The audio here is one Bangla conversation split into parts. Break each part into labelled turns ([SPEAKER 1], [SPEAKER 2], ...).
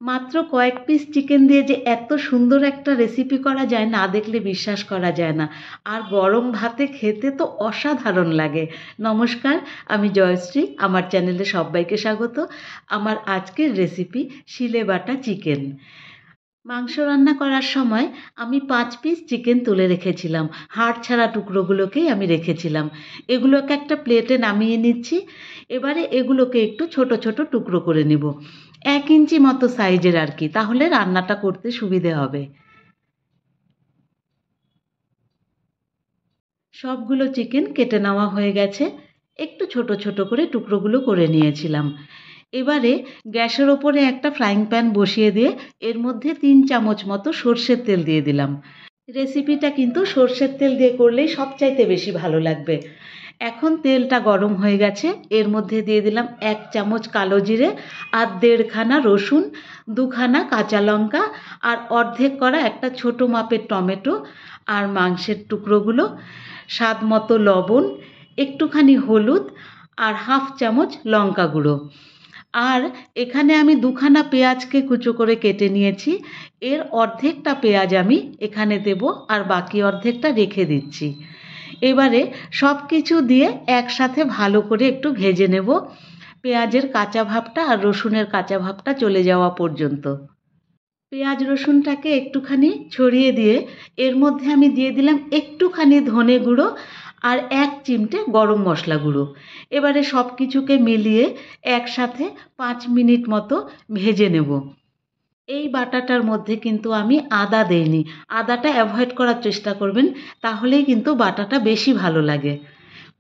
[SPEAKER 1] মাত্র কয়েক পিস চিকেন দিয়ে যে এত সুন্দর একটা রেসিপি করা যায় না দেখলে বিশ্বাস করা যায় না। আর গরম ভাতে খেতে তো অসাধারণ লাগে। নমস্কার, আমি জয়শ্রী, আমার চ্যানেলে সবাইকে স্বাগত। আমার আজকের রেসিপি শিলে বাটা চিকেন। মাংস রান্না করার সময় আমি 5 পিস চিকেন তুলে রেখেছিলাম। হাড় ছাড়া টুকরোগুলোকেই আমি রেখেছিলাম। এগুলোকে একটা প্লেটে নামিয়ে নিচ্ছি। এবারে এগুলোকে একটু ছোট ছোট টুকরো করে নেব। 1 ইঞ্চি মতো সাইজের আর কি, তাহলে রান্নাটা করতে সুবিধে হবে। সবগুলো চিকেন কেটে নেওয়া হয়ে গেছে। একটু ছোট ছোট করে টুকরোগুলো করে নিয়েছিলাম। এবারে গ্যাসের ওপরে একটা ফ্রাইং প্যান বসিয়ে দিয়ে এর মধ্যে 3 চামচ মতো সর্ষের তেল দিয়ে দিলাম। রেসিপিটা কিন্তু সর্ষের তেল দিয়ে করলেই সবচাইতে বেশি ভালো লাগবে। এখন তেলটা গরম হয়ে গেছে, এর মধ্যে দিয়ে দিলাম 1 চামচ কালো জিরে আর 1.5 খানা রসুন, 2 খানা কাঁচা লঙ্কা আর অর্ধেক করা একটা ছোট মাপের টমেটো আর মাংসের টুকরোগুলো, স্বাদ মতো লবণ, একটুখানি হলুদ আর 1/2 চামচ লঙ্কা গুঁড়ো। আর এখানে আমি 2 খানা পেঁয়াজকে কুচো করে কেটে নিয়েছি। এর অর্ধেকটা পেঁয়াজ আমি এখানে দেব আর বাকি অর্ধেকটা রেখে দিচ্ছি। এবারে সব কিছু দিয়ে একসাথে ভালো করে একটু ভেজে নেব, পেঁয়াজের কাঁচা ভাবটা আর রসুনের কাঁচা ভাবটা চলে যাওয়া পর্যন্ত। পেঁয়াজ রসুনটাকে একটুখানি ছড়িয়ে দিয়ে এর মধ্যে আমি দিয়ে দিলাম একটুখানি ধনে গুঁড়ো আর 1 চিমটে গরম মশলা গুঁড়ো। এবারে সব কিছুকে মিলিয়ে একসাথে 5 মিনিট মতো ভেজে নেব। এই বাটাটার মধ্যে কিন্তু আমি আদা দেইনি। আদাটা অ্যাভয়েড করার চেষ্টা করবেন, তাহলেই কিন্তু বাটাটা বেশি ভালো লাগে।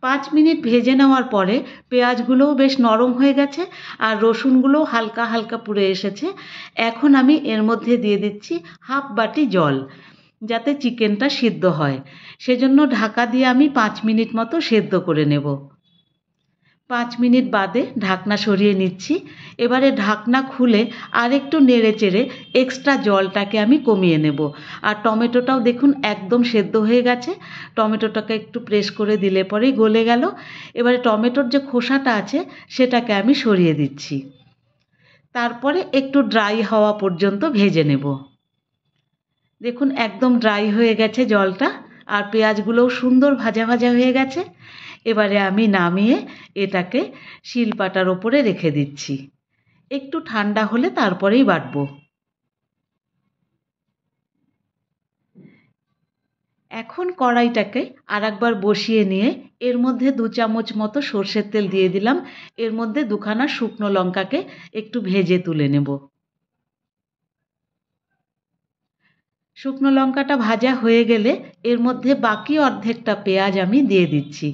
[SPEAKER 1] 5 মিনিট ভেজে নেওয়ার পরে পেঁয়াজগুলোও বেশ নরম হয়ে গেছে আর রসুনগুলোও হালকা হালকা পুড়ে এসেছে। এখন আমি এর মধ্যে দিয়ে দিচ্ছি 1/2 বাটি জল, যাতে চিকেনটা সিদ্ধ হয়। সেজন্য ঢাকা দিয়ে আমি 5 মিনিট মতো সেদ্ধ করে নেব। 5 মিনিট বাদে ঢাকনা সরিয়ে নিচ্ছি। এবারে ঢাকনা খুলে আরেকটু নেড়ে চেড়ে এক্সট্রা জলটাকে আমি কমিয়ে নেব। আর টমেটোটাও দেখুন একদম সেদ্ধ হয়ে গেছে। টমেটোটাকে একটু প্রেস করে দিলে পরেই গলে গেল। এবারে টমেটোর যে খোসাটা আছে সেটাকে আমি সরিয়ে দিচ্ছি। তারপরে একটু ড্রাই হওয়া পর্যন্ত ভেজে নেব। দেখুন একদম ড্রাই হয়ে গেছে জলটা আর পেঁয়াজগুলোও সুন্দর ভাজা ভাজা হয়ে গেছে। এবারে আমি নামিয়ে এটাকে শিলপাটার ওপরে রেখে দিচ্ছি। একটু ঠান্ডা হলে তারপরেই বাটবো। এখন কড়াইটাকে আরেকবার বসিয়ে নিয়ে এর মধ্যে 2 চামচ মতো সর্ষের তেল দিয়ে দিলাম। এর মধ্যে 2 খানা শুকনো লঙ্কাকে একটু ভেজে তুলে নেব। শুকনো লঙ্কাটা ভাজা হয়ে গেলে এর মধ্যে বাকি অর্ধেকটা পেঁয়াজ আমি দিয়ে দিচ্ছি।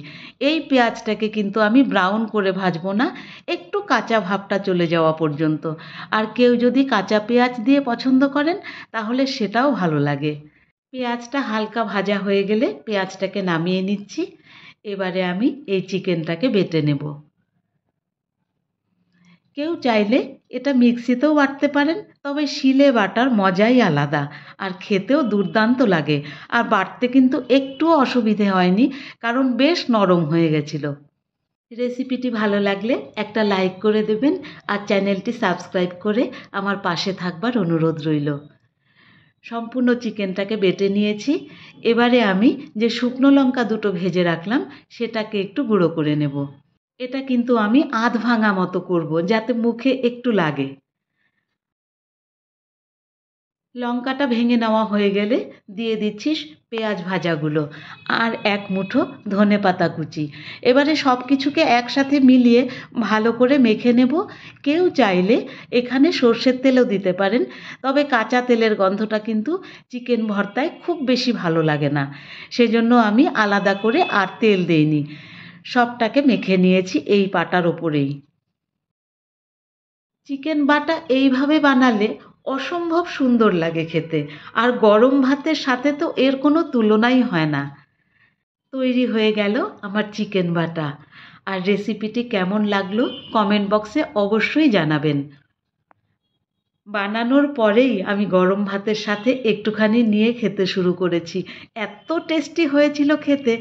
[SPEAKER 1] এই পেঁয়াজটাকে কিন্তু আমি ব্রাউন করে ভাজবো না, একটু কাঁচা ভাবটা চলে যাওয়া পর্যন্ত। আর কেউ যদি কাঁচা পেঁয়াজ দিয়ে পছন্দ করেন তাহলে সেটাও ভালো লাগে। পেঁয়াজটা হালকা ভাজা হয়ে গেলে পেঁয়াজটাকে নামিয়ে নিচ্ছি। এবারে আমি এই চিকেনটাকে বেটে নেব। কেউ চাইলে এটা মিক্সিতেও বাটতে পারেন, তবে শিলে বাটার মজাই আলাদা আর খেতেও দুর্দান্ত লাগে। আর বাটতে কিন্তু একটুও অসুবিধে হয়নি, কারণ বেশ নরম হয়ে গেছিল। রেসিপিটি ভালো লাগলে একটা লাইক করে দেবেন আর চ্যানেলটি সাবস্ক্রাইব করে আমার পাশে থাকবার অনুরোধ রইল। সম্পূর্ণ চিকেনটাকে বেটে নিয়েছি। এবারে আমি যে শুকনো লঙ্কা দুটো ভেজে রাখলাম সেটাকে একটু গুঁড়ো করে নেব। এটা কিন্তু আমি আধ ভাঙা মতো করব, যাতে মুখে একটু লাগে। লঙ্কাটা ভেঙে নেওয়া হয়ে গেলে দিয়ে দিচ্ছি পেঁয়াজ ভাজাগুলো আর 1 মুঠো ধনেপাতা কুচি। এবারে সব কিছুকে একসাথে মিলিয়ে ভালো করে মেখে নেব। কেউ চাইলে এখানে সর্ষের তেলও দিতে পারেন, তবে কাঁচা তেলের গন্ধটা কিন্তু চিকেন ভর্তায় খুব বেশি ভালো লাগে না। সেজন্য আমি আলাদা করে আর তেল দেইনি। সবটাকে মেখে নিয়েছি এই পাটার ওপরেই। চিকেন বাটা এইভাবে বানালে অসম্ভব সুন্দর লাগে খেতে। আর গরম ভাতের সাথে তো এর কোনো তুলনাই হয় না। তৈরি হয়ে গেল আমার চিকেন বাটা। আর রেসিপিটি কেমন লাগলো কমেন্ট বক্সে অবশ্যই জানাবেন। বানানোর পরেই আমি গরম ভাতের সাথে একটুখানি নিয়ে খেতে শুরু করেছি। এত টেস্টি হয়েছিল খেতে।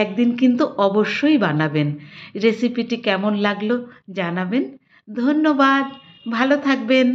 [SPEAKER 1] একদিন কিন্তু অবশ্যই বানাবেন। রেসিপিটি কেমন লাগলো জানাবেন। ধন্যবাদ। ভালো থাকবেন।